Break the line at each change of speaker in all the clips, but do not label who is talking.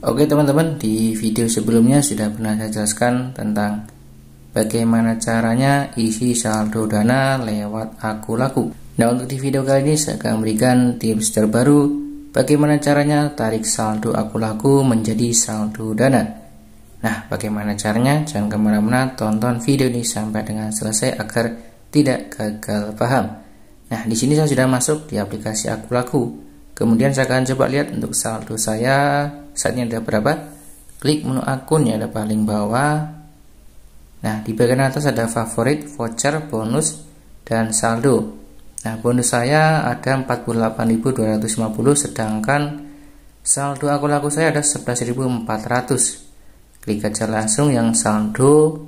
Oke teman-teman, di video sebelumnya sudah pernah saya jelaskan tentang bagaimana caranya isi saldo dana lewat Aku Laku. Nah, untuk di video kali ini saya akan memberikan tips terbaru bagaimana caranya tarik saldo Aku Laku menjadi saldo dana. Nah, bagaimana caranya? Jangan kemana-mana, tonton video ini sampai dengan selesai agar tidak gagal paham. Nah, di sini saya sudah masuk di aplikasi Aku Laku. Kemudian saya akan coba lihat untuk saldo saya saat ini ada berapa. Klik menu akun yang ada paling bawah. Nah, di bagian atas ada favorit, voucher, bonus, dan saldo. Nah, bonus saya ada 48.250, sedangkan saldo Aku Laku saya ada 11.400. Klik aja langsung yang saldo.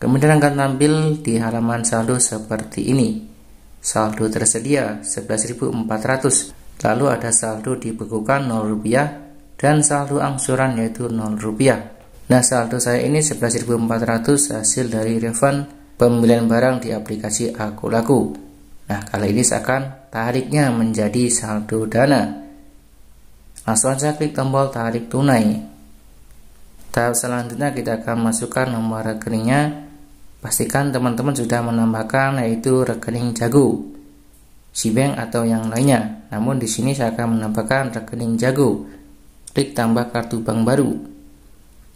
Kemudian akan tampil di halaman saldo seperti ini. Saldo tersedia 11.400. Lalu ada saldo dibekukan Rp0 dan saldo angsuran yaitu Rp0. Nah, saldo saya ini 11.400 hasil dari refund pembelian barang di aplikasi Aku Laku. Nah, kali ini saya akan tariknya menjadi saldo dana. Langsung saja klik tombol tarik tunai. Tahap selanjutnya kita akan masukkan nomor rekeningnya. Pastikan teman-teman sudah menambahkan yaitu rekening Jago, Cbank atau yang lainnya. Namun di sini saya akan menambahkan rekening Jago. Klik tambah kartu bank baru.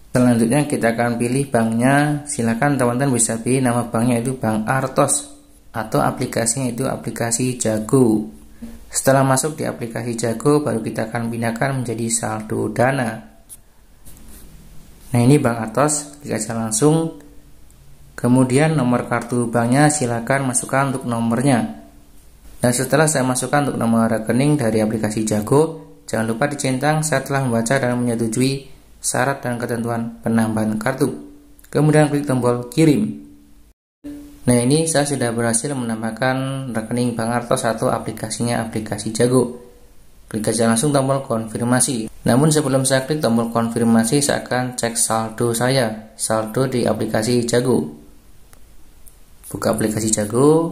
Selanjutnya kita akan pilih banknya. Silakan teman-teman bisa pilih nama banknya itu Bank Artos atau aplikasinya itu aplikasi Jago. Setelah masuk di aplikasi Jago, baru kita akan pindahkan menjadi saldo dana. Nah, ini Bank Artos, klik aja langsung. Kemudian nomor kartu banknya silakan masukkan untuk nomornya. Dan setelah saya masukkan untuk nomor rekening dari aplikasi Jago, jangan lupa dicentang saya telah membaca dan menyetujui syarat dan ketentuan penambahan kartu. Kemudian klik tombol kirim. Nah, ini saya sudah berhasil menambahkan rekening Bank Artos atau aplikasinya aplikasi Jago. Klik aja langsung tombol konfirmasi. Namun sebelum saya klik tombol konfirmasi, saya akan cek saldo saya, saldo di aplikasi Jago. Buka aplikasi Jago.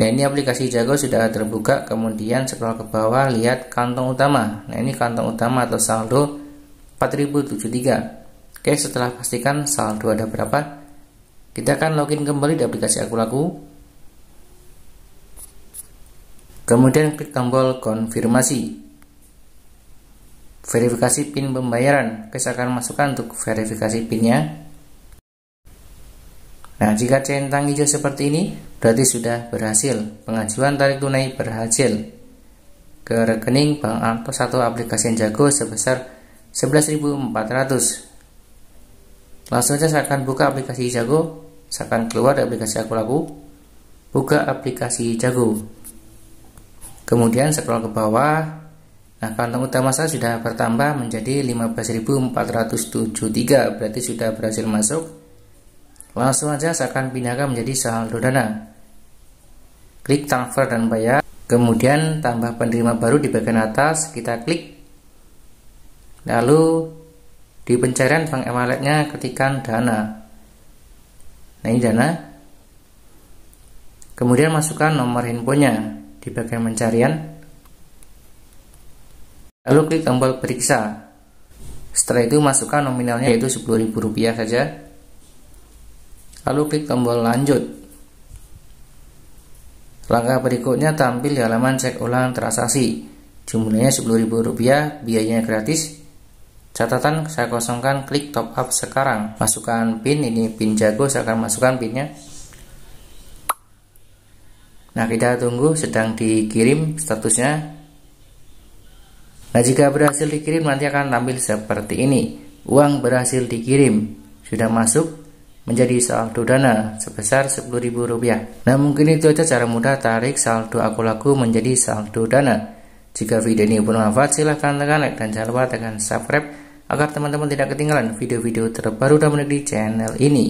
Nah, ini aplikasi Jago sudah terbuka. Kemudian scroll ke bawah, lihat kantong utama. Nah, ini kantong utama atau saldo 4.073. Oke, setelah pastikan saldo ada berapa, kita akan login kembali di aplikasi Aku Laku. Kemudian klik tombol konfirmasi. Verifikasi PIN pembayaran. Oke, saya akan masukkan untuk verifikasi PIN-nya. Nah, jika centang hijau seperti ini, berarti sudah berhasil. Pengajuan tarik tunai berhasil ke rekening Bank Artos atau aplikasi Jago sebesar 11.400. Langsung saja saya akan buka aplikasi Jago. Saya akan keluar dari aplikasi Aku Laku. Buka aplikasi Jago. Kemudian scroll ke bawah. Nah, kantong utama saya sudah bertambah menjadi 15.473. Berarti sudah berhasil masuk. Langsung aja saya akan pindahkan menjadi saldo dana. Klik transfer dan bayar. Kemudian tambah penerima baru di bagian atas. Kita klik. Lalu di pencarian bank e-walletnya ketikkan dana. Nah, ini dana. Kemudian masukkan nomor handphonenya di bagian pencarian. Lalu klik tombol periksa. Setelah itu masukkan nominalnya yaitu Rp10.000 saja. Lalu klik tombol lanjut. Langkah berikutnya tampil di halaman cek ulang transaksi. Jumlahnya Rp10.000, biayanya gratis. Catatan saya kosongkan, klik top up sekarang. Masukkan PIN, ini PIN Jago, saya akan masukkan PIN-nya. Nah, kita tunggu, sedang dikirim statusnya. Nah, jika berhasil dikirim nanti akan tampil seperti ini. Uang berhasil dikirim, sudah masuk menjadi saldo dana sebesar Rp10.000. Nah, mungkin itu aja cara mudah tarik saldo Aku Laku menjadi saldo dana. Jika video ini bermanfaat, silahkan tekan like dan jangan lupa tekan subscribe agar teman-teman tidak ketinggalan video-video terbaru dan menarik di channel ini.